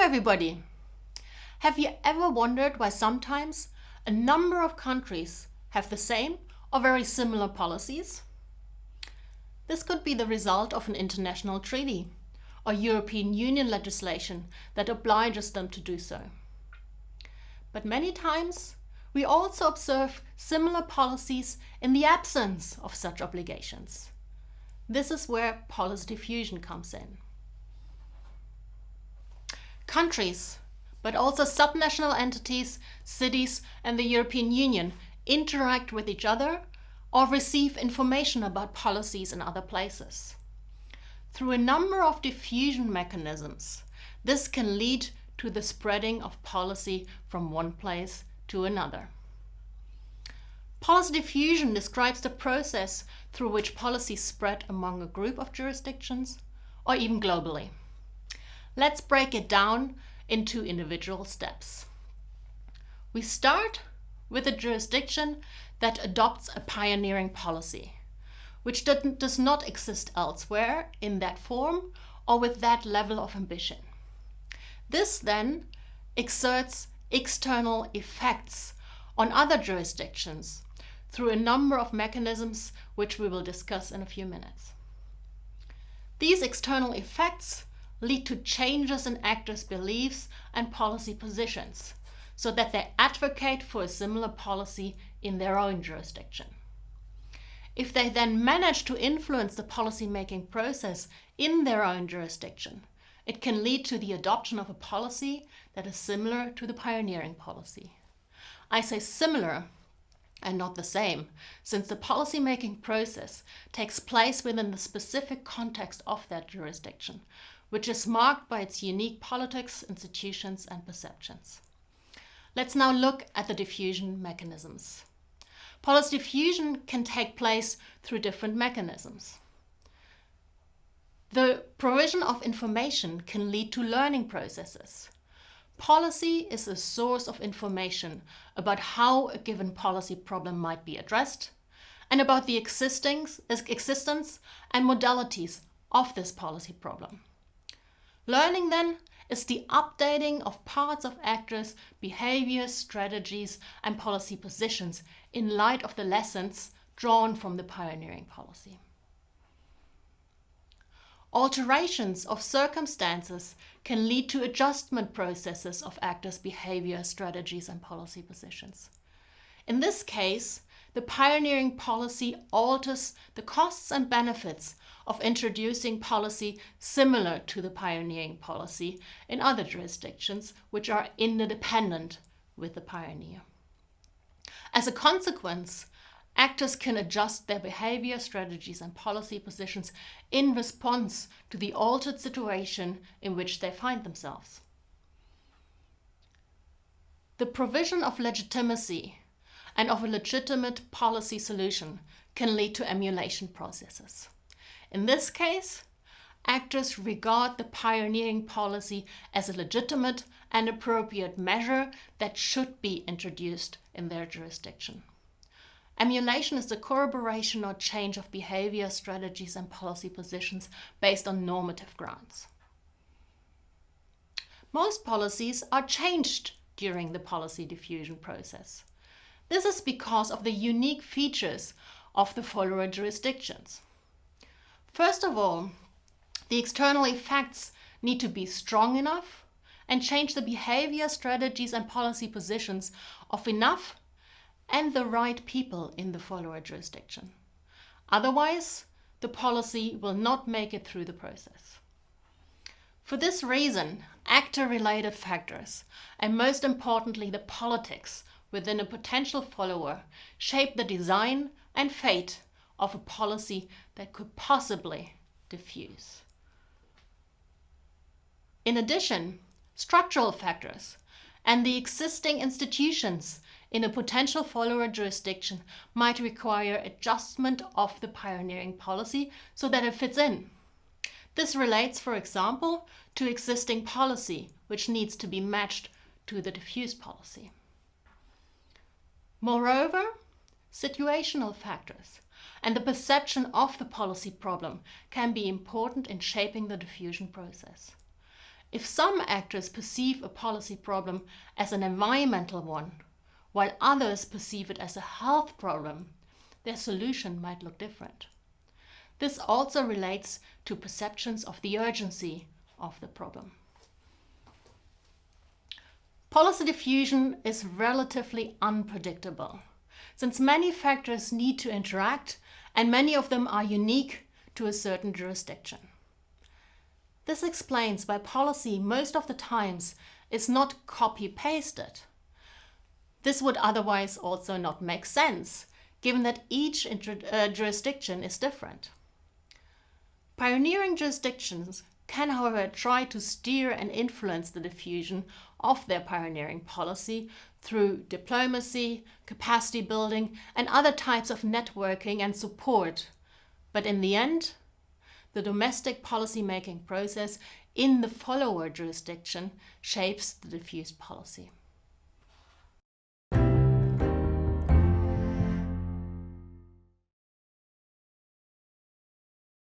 everybody! Have you ever wondered why sometimes a number of countries have the same or very similar policies? This could be the result of an international treaty or European Union legislation that obliges them to do so. But many times we also observe similar policies in the absence of such obligations. This is where policy diffusion comes in. Countries, but also subnational entities, cities, and the European Union interact with each other or receive information about policies in other places. Through a number of diffusion mechanisms, this can lead to the spreading of policy from one place to another. Policy diffusion describes the process through which policies spread among a group of jurisdictions or even globally. Let's break it down into individual steps. We start with a jurisdiction that adopts a pioneering policy, which does not exist elsewhere in that form or with that level of ambition. This then exerts external effects on other jurisdictions through a number of mechanisms which we will discuss in a few minutes. These external effects lead to changes in actors' beliefs and policy positions, so that they advocate for a similar policy in their own jurisdiction. If they then manage to influence the policy-making process in their own jurisdiction, it can lead to the adoption of a policy that is similar to the pioneering policy. I say similar and not the same, since the policy-making process takes place within the specific context of that jurisdiction, which is marked by its unique politics, institutions, and perceptions. Let's now look at the diffusion mechanisms. Policy diffusion can take place through different mechanisms. The provision of information can lead to learning processes. Policy is a source of information about how a given policy problem might be addressed and about the existence and modalities of this policy problem. Learning, then, is the updating of parts of actors' behaviors, strategies, and policy positions in light of the lessons drawn from the pioneering policy. Alterations of circumstances can lead to adjustment processes of actors' behavior, strategies, and policy positions. In this case, the pioneering policy alters the costs and benefits of introducing policy similar to the pioneering policy in other jurisdictions which are interdependent with the pioneer. As a consequence, actors can adjust their behavior, strategies, and policy positions in response to the altered situation in which they find themselves. The provision of legitimacy and of a legitimate policy solution can lead to emulation processes. In this case, actors regard the pioneering policy as a legitimate and appropriate measure that should be introduced in their jurisdiction. Emulation is the corroboration or change of behavior, strategies, and policy positions based on normative grounds. Most policies are changed during the policy diffusion process. This is because of the unique features of the follower jurisdictions. First of all, the external effects need to be strong enough and change the behavior, strategies, and policy positions of enough and the right people in the follower jurisdiction. Otherwise, the policy will not make it through the process. For this reason, actor-related factors, and most importantly the politics within a potential follower, shape the design and fate of a policy that could possibly diffuse. In addition, structural factors and the existing institutions in a potential follower jurisdiction might require adjustment of the pioneering policy so that it fits in. This relates, for example, to existing policy, which needs to be matched to the diffuse policy. Moreover, situational factors and the perception of the policy problem can be important in shaping the diffusion process. If some actors perceive a policy problem as an environmental one, while others perceive it as a health problem, their solution might look different. This also relates to perceptions of the urgency of the problem. Policy diffusion is relatively unpredictable, since many factors need to interact and many of them are unique to a certain jurisdiction. This explains why policy most of the times is not copy-pasted. This would otherwise also not make sense, given that each jurisdiction is different. Pioneering jurisdictions can, however, try to steer and influence the diffusion of their pioneering policy through diplomacy, capacity building, and other types of networking and support. But in the end, the domestic policy-making process in the follower jurisdiction shapes the diffused policy.